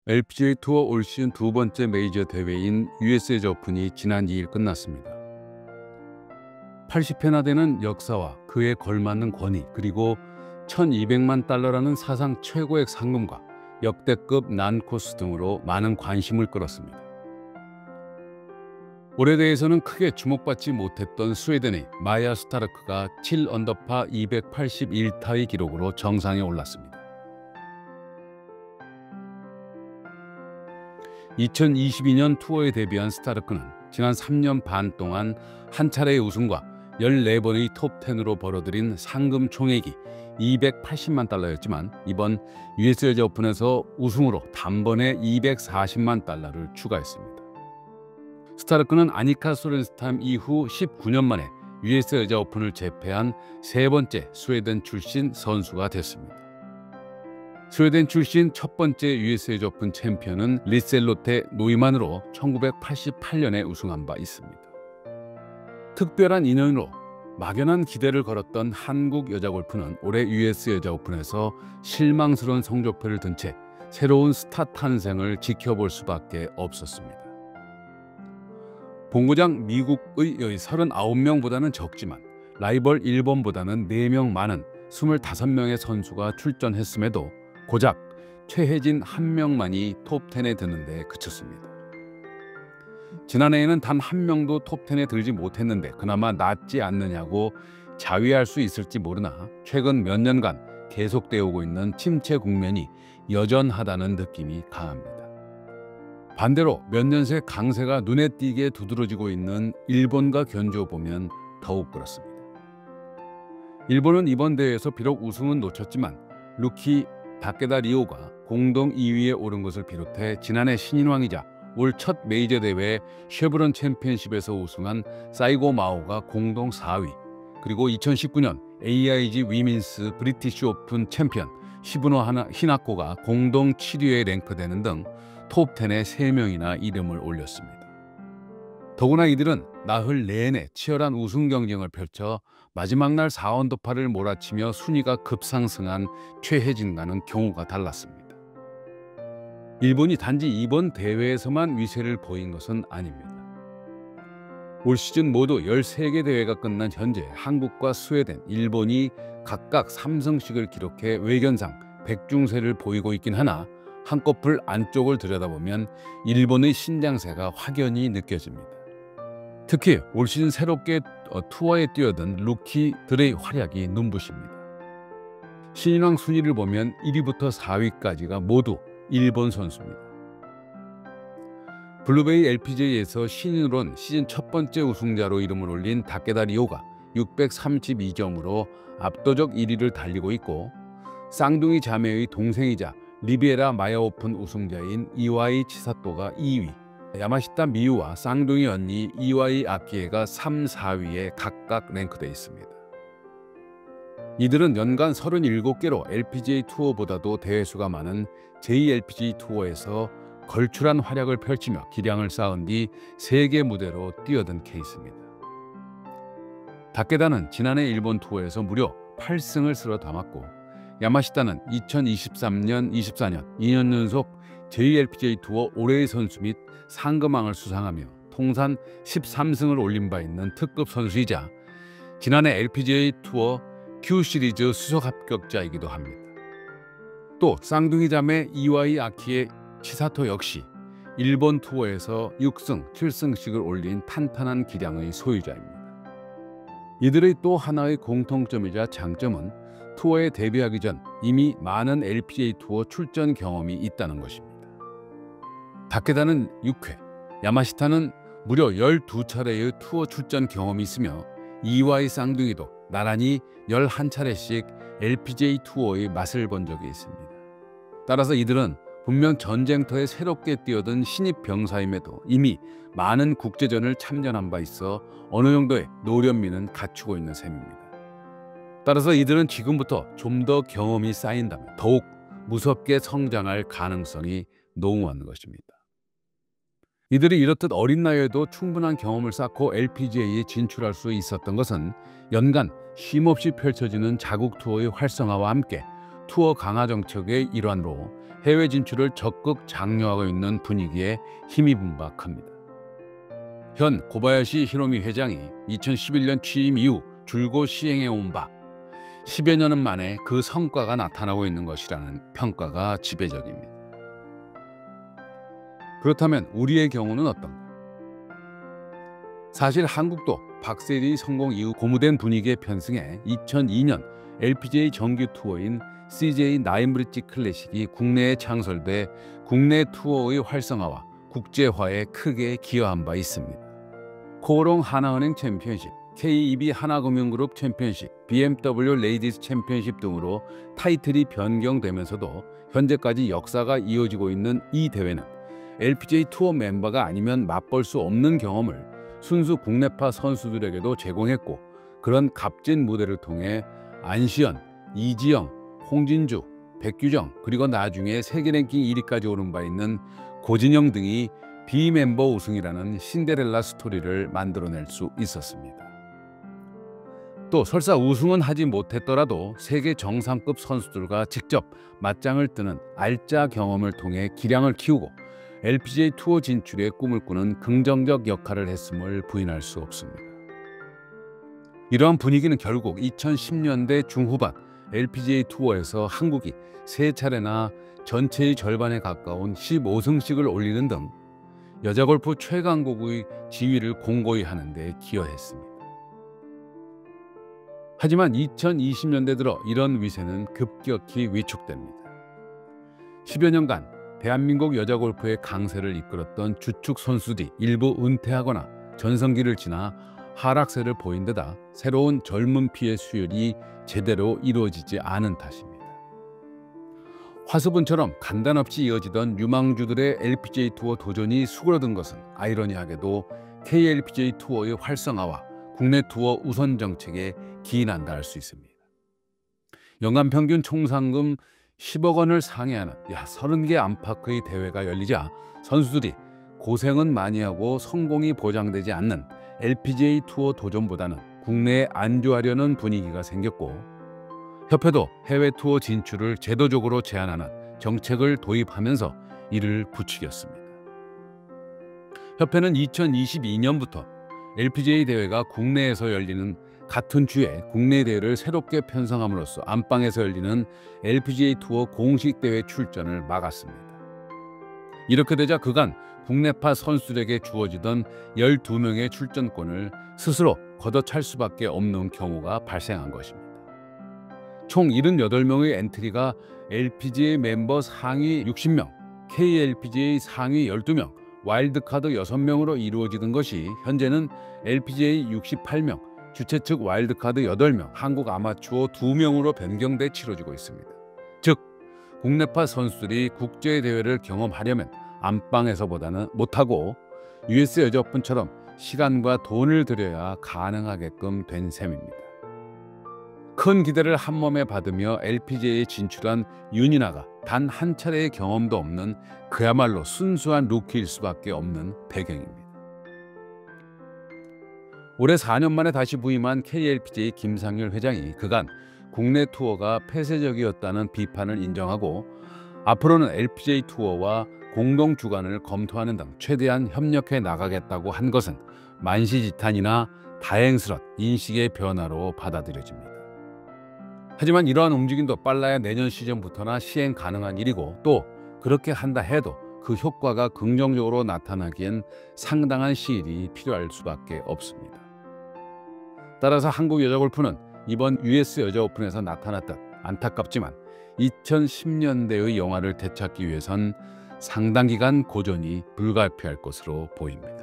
LPGA 투어 올 시즌 두 번째 메이저 대회인 USA 오픈이 지난 2일 끝났습니다. 80회나 되는 역사와 그에 걸맞는 권위, 그리고 1,200만 달러라는 사상 최고액 상금과 역대급 난코스 등으로 많은 관심을 끌었습니다. 올해 대회에서는 크게 주목받지 못했던 스웨덴의 마야 스타르크가 7언더파 281타의 기록으로 정상에 올랐습니다. 2022년 투어에 데뷔한 스타르크는 지난 3년 반 동안 한 차례의 우승과 14번의 톱10으로 벌어들인 상금 총액이 280만 달러였지만 이번 US 여자 오픈에서 우승으로 단번에 240만 달러를 추가했습니다. 스타르크는 아니카 소렌스탐 이후 19년 만에 US 여자 오픈을 제패한 세 번째 스웨덴 출신 선수가 됐습니다. 스웨덴 출신 첫 번째 US 여자 오픈 챔피언은 리셀로테 노이만으로 1988년에 우승한 바 있습니다. 특별한 인연으로 막연한 기대를 걸었던 한국 여자 골프는 올해 US 여자 오픈에서 실망스러운 성적표를 든 채 새로운 스타 탄생을 지켜볼 수밖에 없었습니다. 본고장 미국의 39명보다는 적지만 라이벌 일본보다는 4명 많은 25명의 선수가 출전했음에도 고작 최혜진 1명만이 톱10에 드는 데 그쳤습니다. 지난해에는 단 1명도 톱10에 들지 못했는데 그나마 낫지 않느냐고 자위할 수 있을지 모르나 최근 몇 년간 계속되어 오고 있는 침체 국면이 여전하다는 느낌이 강합니다. 반대로 몇 년 새 강세가 눈에 띄게 두드러지고 있는 일본과 견주어보면 더욱 그렇습니다. 일본은 이번 대회에서 비록 우승은 놓쳤지만 루키 다케다 리오가 공동 2위에 오른 것을 비롯해 지난해 신인왕이자 올 첫 메이저 대회 쉐브론 챔피언십에서 우승한 사이고 마오가 공동 4위, 그리고 2019년 AIG 위민스 브리티시 오픈 챔피언 시부노 히나코가 공동 7위에 랭크되는 등 톱10에 3명이나 이름을 올렸습니다. 더구나 이들은 나흘 내내 치열한 우승 경쟁을 펼쳐 마지막 날 4언더파를 몰아치며 순위가 급상승한 최혜진과는 경우가 달랐습니다. 일본이 단지 이번 대회에서만 위세를 보인 것은 아닙니다. 올 시즌 모두 13개 대회가 끝난 현재 한국과 스웨덴, 일본이 각각 3승씩을 기록해 외견상 백중세를 보이고 있긴 하나 한꺼풀 안쪽을 들여다보면 일본의 신장세가 확연히 느껴집니다. 특히 올 시즌 새롭게 투어에 뛰어든 루키들의 활약이 눈부십니다. 신인왕 순위를 보면 1위부터 4위까지가 모두 일본 선수입니다. 블루베이 LPGA에서 신인으론 시즌 첫 번째 우승자로 이름을 올린 다케다 리오가 632점으로 압도적 1위를 달리고 있고, 쌍둥이 자매의 동생이자 리비에라 마야 오픈 우승자인 이와이 치사토가 2위, 야마시타 미유와 쌍둥이 언니 이와이 아키에가 3, 4위에 각각 랭크되어 있습니다. 이들은 연간 37개로 LPGA 투어보다도 대회수가 많은 JLPGA 투어에서 걸출한 활약을 펼치며 기량을 쌓은 뒤 세계 무대로 뛰어든 케이스입니다. 다케다는 지난해 일본 투어에서 무려 8승을 쓸어 담았고, 야마시타는 2023년, 24년 2년 연속 JLPGA 투어 올해의 선수 및 상금왕을 수상하며 통산 13승을 올린 바 있는 특급 선수이자 지난해 LPGA 투어 Q 시리즈 수석 합격자이기도 합니다. 또 쌍둥이 자매 이와이 아키의 치사토 역시 일본 투어에서 6승, 7승씩을 올린 탄탄한 기량의 소유자입니다. 이들의 또 하나의 공통점이자 장점은 투어에 데뷔하기 전 이미 많은 LPGA 투어 출전 경험이 있다는 것입니다. 다케다는 6회, 야마시타는 무려 12차례의 투어 출전 경험이 있으며 이와이 쌍둥이도 나란히 11차례씩 LPGA 투어의 맛을 본 적이 있습니다. 따라서 이들은 분명 전쟁터에 새롭게 뛰어든 신입 병사임에도 이미 많은 국제전을 참전한 바 있어 어느 정도의 노련미는 갖추고 있는 셈입니다. 따라서 이들은 지금부터 좀 더 경험이 쌓인다면 더욱 무섭게 성장할 가능성이 농후한 것입니다. 이들이 이렇듯 어린 나이에도 충분한 경험을 쌓고 LPGA에 진출할 수 있었던 것은 연간 쉼없이 펼쳐지는 자국 투어의 활성화와 함께 투어 강화 정책의 일환으로 해외 진출을 적극 장려하고 있는 분위기에 힘입은 바 큽니다. 현 고바야시 히로미 회장이 2011년 취임 이후 줄곧 시행해 온 바 10여 년 만에 그 성과가 나타나고 있는 것이라는 평가가 지배적입니다. 그렇다면 우리의 경우는 어떤가? 사실 한국도 박세리 성공 이후 고무된 분위기에 편승해 2002년 LPGA 정규 투어인 CJ 나인브릿지 클래식이 국내에 창설돼 국내 투어의 활성화와 국제화에 크게 기여한 바 있습니다. 코오롱 하나은행 챔피언십, KEB 하나금융그룹 챔피언십, BMW 레이디스 챔피언십 등으로 타이틀이 변경되면서도 현재까지 역사가 이어지고 있는 이 대회는 LPGA 투어 멤버가 아니면 맛볼 수 없는 경험을 순수 국내파 선수들에게도 제공했고, 그런 값진 무대를 통해 안시현, 이지영, 홍진주, 백규정, 그리고 나중에 세계 랭킹 1위까지 오른 바 있는 고진영 등이 비멤버 우승이라는 신데렐라 스토리를 만들어낼 수 있었습니다. 또 설사 우승은 하지 못했더라도 세계 정상급 선수들과 직접 맞짱을 뜨는 알짜 경험을 통해 기량을 키우고 LPGA 투어 진출의 꿈을 꾸는 긍정적 역할을 했음을 부인할 수 없습니다. 이러한 분위기는 결국 2010년대 중후반 LPGA 투어에서 한국이 3차례나 전체의 절반에 가까운 15승씩을 올리는 등 여자 골프 최강국의 지위를 공고히 하는 데 기여했습니다. 하지만 2020년대 들어 이런 위세는 급격히 위축됩니다. 10여 년간 대한민국 여자 골프의 강세를 이끌었던 주축 선수들이 일부 은퇴하거나 전성기를 지나 하락세를 보인 데다 새로운 젊은 피의 수혈이 제대로 이루어지지 않은 탓입니다. 화수분처럼 간단없이 이어지던 유망주들의 LPGA 투어 도전이 수그러든 것은 아이러니하게도 KLPGA 투어의 활성화와 국내 투어 우선 정책에 기인한다 할 수 있습니다. 연간 평균 총상금 10억 원을 상회하는 30개 안팎의 대회가 열리자 선수들이 고생은 많이 하고 성공이 보장되지 않는 LPGA 투어 도전보다는 국내에 안주하려는 분위기가 생겼고, 협회도 해외 투어 진출을 제도적으로 제한하는 정책을 도입하면서 이를 부추겼습니다. 협회는 2022년부터 LPGA 대회가 국내에서 열리는 같은 주에 국내 대회를 새롭게 편성함으로써 안방에서 열리는 LPGA 투어 공식 대회 출전을 막았습니다. 이렇게 되자 그간 국내파 선수들에게 주어지던 12명의 출전권을 스스로 걷어찰 수밖에 없는 경우가 발생한 것입니다. 총 78명의 엔트리가 LPGA 멤버 상위 60명, KLPGA 상위 12명, 와일드카드 6명으로 이루어지던 것이 현재는 LPGA 68명, 주최 측 와일드카드 8명, 한국 아마추어 2명으로 변경돼 치러지고 있습니다. 즉, 국내파 선수들이 국제대회를 경험하려면 안방에서보다는 못하고 US 여자 오픈처럼 시간과 돈을 들여야 가능하게끔 된 셈입니다. 큰 기대를 한몸에 받으며 LPGA에 진출한 윤이나가 단 한 차례의 경험도 없는 그야말로 순수한 루키일 수밖에 없는 배경입니다. 올해 4년 만에 다시 부임한 KLPGA 김상률 회장이 그간 국내 투어가 폐쇄적이었다는 비판을 인정하고 앞으로는 LPGA 투어와 공동 주관을 검토하는 등 최대한 협력해 나가겠다고 한 것은 만시지탄이나 다행스런 인식의 변화로 받아들여집니다. 하지만 이러한 움직임도 빨라야 내년 시즌부터나 시행 가능한 일이고, 또 그렇게 한다 해도 그 효과가 긍정적으로 나타나기엔 상당한 시일이 필요할 수밖에 없습니다. 따라서 한국 여자 골프는 이번 US 여자 오픈에서 나타났듯 안타깝지만 2010년대의 영화를 되찾기 위해선 상당 기간 고전이 불가피할 것으로 보입니다.